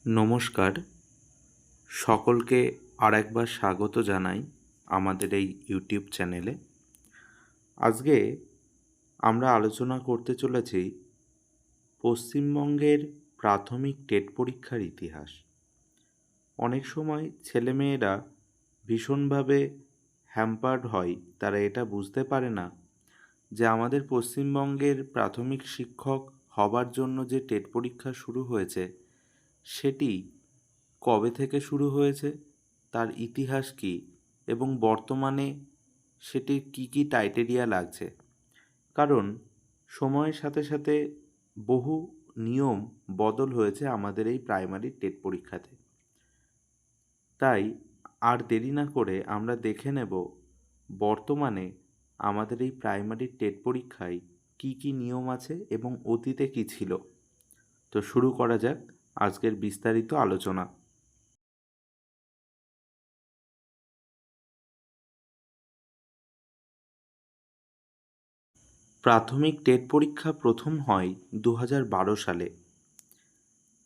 নমস্কার, সকলকে আরেকবার স্বাগত জানাই আমাদের এই ইউটিউব চ্যানেলে। আজকে আমরা আলোচনা করতে চলেছি পশ্চিমবঙ্গের প্রাথমিক টেট পরীক্ষার ইতিহাস। অনেক সময় ছেলেমেয়েরা ভীষণভাবে হ্যাম্পার্ড হয়, তারা এটা বুঝতে পারে না যে আমাদের পশ্চিমবঙ্গের প্রাথমিক শিক্ষক হবার জন্য যে টেট পরীক্ষা শুরু হয়েছে সেটি কবে থেকে শুরু হয়েছে, তার ইতিহাস কী এবং বর্তমানে সেটির কী কী ক্রাইটেরিয়া লাগছে। কারণ সময়ের সাথে সাথে বহু নিয়ম বদল হয়েছে আমাদের এই প্রাইমারি টেট পরীক্ষাতে। তাই আর দেরি না করে আমরা দেখে নেব বর্তমানে আমাদের এই প্রাইমারি টেট পরীক্ষায় কী কী নিয়ম আছে এবং অতীতে কী ছিল। তো শুরু করা যাক আজকের বিস্তারিত আলোচনা। প্রাথমিক টেট পরীক্ষা প্রথম হয় 2012 সালে।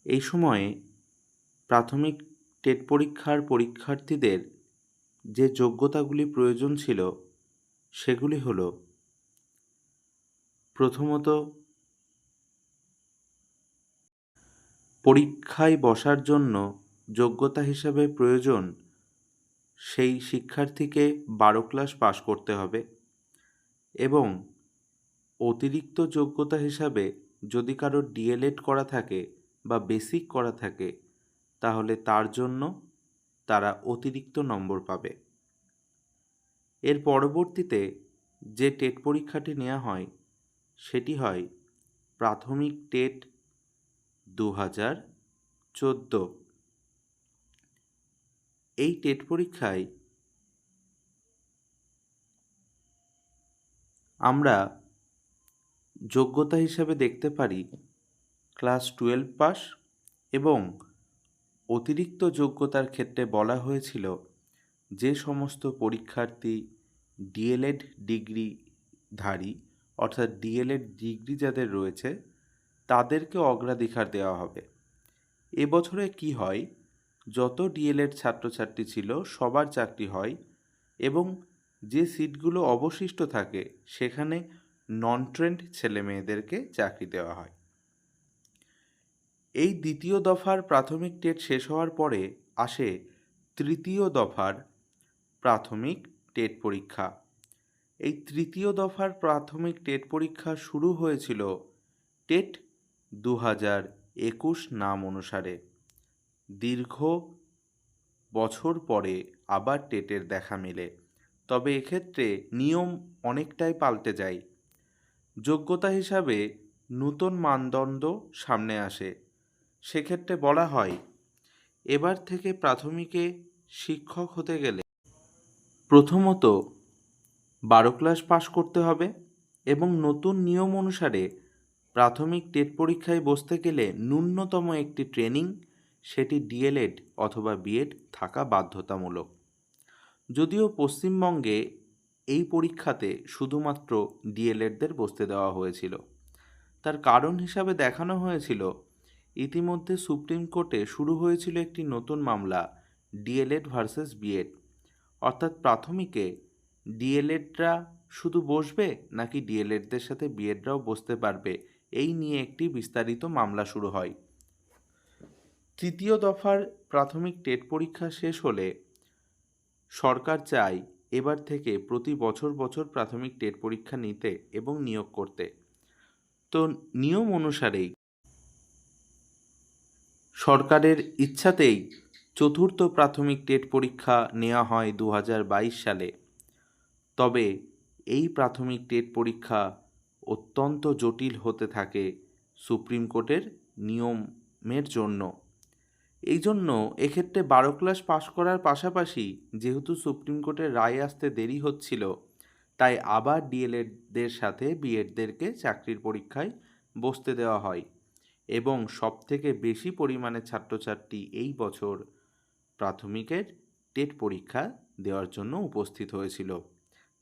এই সময়ে প্রাথমিক টেট পরীক্ষার পরীক্ষার্থীদের যে যোগ্যতাগুলি প্রয়োজন ছিল সেগুলি হলো, প্রথমত পরীক্ষায় বসার জন্য যোগ্যতা হিসাবে প্রয়োজন সেই শিক্ষার্থীকে 12 ক্লাস পাশ করতে হবে এবং অতিরিক্ত যোগ্যতা হিসাবে যদি কারোর ডিএলএড করা থাকে বা বেসিক করা থাকে তাহলে তার জন্য তারা অতিরিক্ত নম্বর পাবে। এর পরবর্তীতে যে টেট পরীক্ষাটি নেওয়া হয় সেটি হয় প্রাথমিক টেট 2014। এই টেট পরীক্ষায় আমরা যোগ্যতা হিসাবে দেখতে পারি ক্লাস 12 পাস এবং অতিরিক্ত যোগ্যতার ক্ষেত্রে বলা হয়েছিল যে সমস্ত পরীক্ষার্থী ডিএলএড ডিগ্রিধারী অর্থাৎ ডিএলএড ডিগ্রি যাদের রয়েছে তাদেরকে অগ্রাধিকার দেওয়া হবে। এবছরে কি হয়, যত ডিএলএড ছাত্রছাত্রী ছিল সবার চাকরি হয় এবং যে সিটগুলো অবশিষ্ট থাকে সেখানে নন ট্রেন্ড ছেলেমেয়েদেরকে চাকরি দেওয়া হয়। এই দ্বিতীয় দফার প্রাথমিক টেট শেষ হওয়ার পরে আসে তৃতীয় দফার প্রাথমিক টেট পরীক্ষা। এই তৃতীয় দফার প্রাথমিক টেট পরীক্ষা শুরু হয়েছিল টেট 2021 নাম অনুসারে। দীর্ঘ বছর পরে আবার টেটের দেখা মেলে, তবে এক্ষেত্রে নিয়ম অনেকটাই পাল্টে যায়। যোগ্যতা হিসাবে নূতন মানদণ্ড সামনে আসে। সেক্ষেত্রে বলা হয় এবার থেকে প্রাথমিকে শিক্ষক হতে গেলে প্রথমত 12 ক্লাস পাশ করতে হবে এবং নতুন নিয়ম অনুসারে প্রাথমিক টেট পরীক্ষায় বসতে গেলে ন্যূনতম একটি ট্রেনিং, সেটি ডিএলএড অথবা বিএড থাকা বাধ্যতামূলক। যদিও পশ্চিমবঙ্গে এই পরীক্ষাতে শুধুমাত্র ডিএলএডদের বসতে দেওয়া হয়েছিল। তার কারণ হিসাবে দেখানো হয়েছিল ইতিমধ্যে সুপ্রিম কোর্টে শুরু হয়েছিল একটি নতুন মামলা ডিএলএড ভার্সেস বিএড, অর্থাৎ প্রাথমিকে ডিএলএডরা শুধু বসবে নাকি ডিএলএডদের সাথে বিএডরাও বসতে পারবে, এই নিয়ে একটি বিস্তারিত মামলা শুরু হয়। তৃতীয় দফার প্রাথমিক টেট পরীক্ষা শেষ হলে সরকার চায় এবার থেকে প্রতি বছর বছর প্রাথমিক টেট পরীক্ষা নিতে এবং নিয়োগ করতে। তো নিয়ম অনুসারেই সরকারের ইচ্ছাতেই চতুর্থ প্রাথমিক টেট পরীক্ষা নেওয়া হয় 2022 সালে। তবে এই প্রাথমিক টেট পরীক্ষা অত্যন্ত জটিল হতে থাকে সুপ্রিম কোর্টের নিয়মের জন্য। এই জন্য এক্ষেত্রে 12 ক্লাস পাশ করার পাশাপাশি যেহেতু সুপ্রিম কোর্টের রায় আসতে দেরি হচ্ছিল, তাই আবার ডিএলএডদের সাথে বিএডদেরকে চাকরির পরীক্ষায় বসতে দেওয়া হয় এবং সবথেকে বেশি পরিমাণে ছাত্রছাত্রী এই বছর প্রাথমিকের টেট পরীক্ষা দেওয়ার জন্য উপস্থিত হয়েছিল,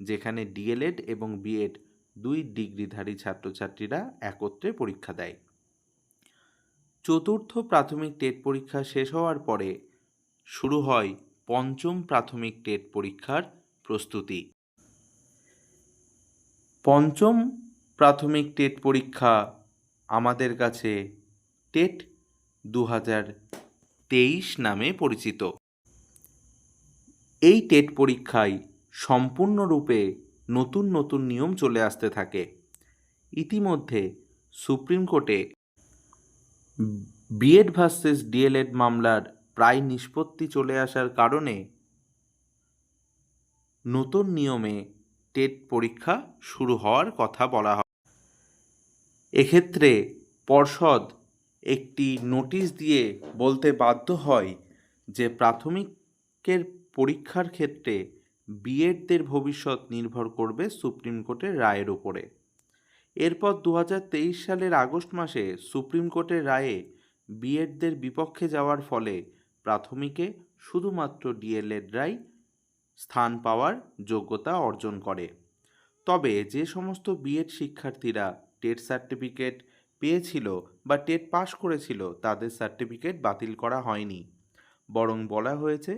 যেখানে ডিএলএড এবং বিএড দুই ডিগ্রিধারী ছাত্রছাত্রীরা একত্রে পরীক্ষা দেয়। চতুর্থ প্রাথমিক টেট পরীক্ষা শেষ হওয়ার পরে শুরু হয় পঞ্চম প্রাথমিক টেট পরীক্ষার প্রস্তুতি। পঞ্চম প্রাথমিক টেট পরীক্ষা আমাদের কাছে টেট 2023 নামে পরিচিত। এই টেট পরীক্ষায় সম্পূর্ণরূপে নতুন নতুন নিয়ম চলে আসতে থাকে। ইতিমধ্যে সুপ্রিম কোর্টে বিএড ভার্সেস ডিএলএড মামলার প্রায় নিষ্পত্তি চলে আসার কারণে নতুন নিয়মে টেট পরীক্ষা শুরু হওয়ার কথা বলা হয়। এক্ষেত্রে পর্ষদ একটি নোটিশ দিয়ে বলতে বাধ্য হয় যে প্রাথমিকের পরীক্ষার ক্ষেত্রে বিএডদের ভবিষ্যৎ নির্ভর করবে সুপ্রিম কোর্টের রায়ের উপরে। এরপর 2023 সালের আগস্ট মাসে সুপ্রিম কোর্টের রায়ে বিএডদের বিপক্ষে যাওয়ার ফলে প্রাথমিকে শুধুমাত্র ডিএলএডরাই স্থান পাওয়ার যোগ্যতা অর্জন করে। তবে যে সমস্ত বিএড শিক্ষার্থীরা টেট সার্টিফিকেট পেয়েছিল বা টেট পাস করেছিল তাদের সার্টিফিকেট বাতিল করা হয়নি, বরং বলা হয়েছে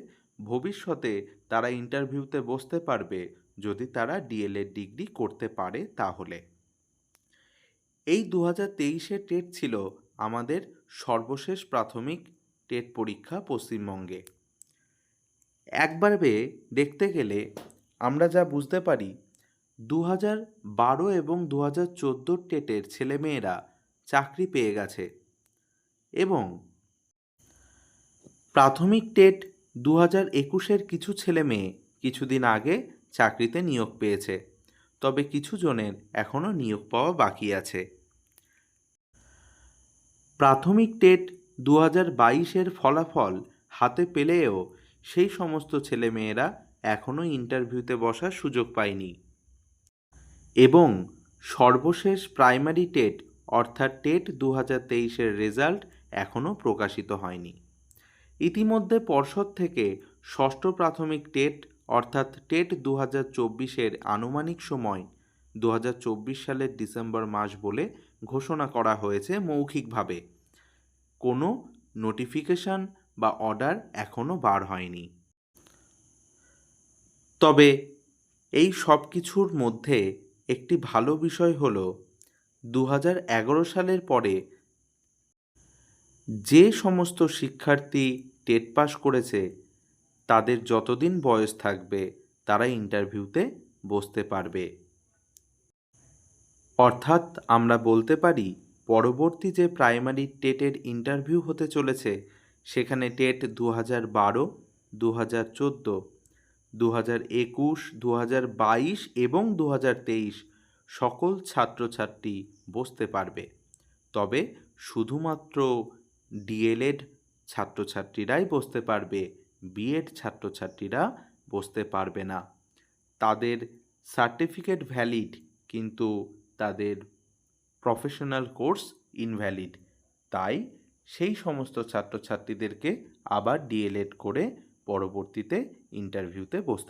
ভবিষ্যতে তারা ইন্টারভিউতে বসতে পারবে যদি তারা ডিএলএড ডিগ্রি করতে পারে। তাহলে এই 2023-এর টেট ছিল আমাদের সর্বশেষ প্রাথমিক টেট পরীক্ষা পশ্চিমবঙ্গে। একবারে দেখতে গেলে আমরা যা বুঝতে পারি 2012 এবং 2014 টেটের ছেলেমেয়েরা চাকরি পেয়ে গেছে এবং প্রাথমিক টেট 2021-এর কিছু ছেলেমেয়ে কিছুদিন আগে চাকরিতে নিয়োগ পেয়েছে, তবে কিছু জনের এখনও নিয়োগ পাওয়া বাকি আছে। প্রাথমিক টেট 2022-এর ফলাফল হাতে পেলেও সেই সমস্ত ছেলেমেয়েরা এখনও ইন্টারভিউতে বসার সুযোগ পায়নি এবং সর্বশেষ প্রাইমারি টেট অর্থাৎ টেট 2023-এর রেজাল্ট এখনও প্রকাশিত হয়নি। ইতিমধ্যে পর্ষদ থেকে ষষ্ঠ প্রাথমিক টেট অর্থাৎ টেট 2024-এর আনুমানিক সময় 2024 সালের ডিসেম্বর মাস বলে ঘোষণা করা হয়েছে মৌখিকভাবে। কোনো নোটিফিকেশন বা অর্ডার এখনও বার হয়নি। তবে এই সব কিছুর মধ্যে একটি ভালো বিষয় হলো 2011 সালের পরে যে সমস্ত শিক্ষার্থী টেট পাস করেছে তাদের যতদিন বয়স থাকবে তারা ইন্টারভিউতে বসতে পারবে। অর্থাৎ আমরা বলতে পারি পরবর্তী যে প্রাইমারি টেটের ইন্টারভিউ হতে চলেছে সেখানে টেট 2012, 2014, 2021, 2022 এবং 2023 সকল ছাত্রছাত্রী বসতে পারবে। তবে শুধুমাত্র ডিএলএড ছাত্রছাত্রীরাই বসতে পারবে, বিএড ছাত্রছাত্রীরা বসতে পারবে না। তাদের সার্টিফিকেট ভ্যালিড কিন্তু তাদের প্রফেশনাল কোর্স ইনভ্যালিড, তাই সেই সমস্ত ছাত্রছাত্রীদেরকে আবার ডিএলএড করে পরবর্তীতে ইন্টারভিউতে বসতে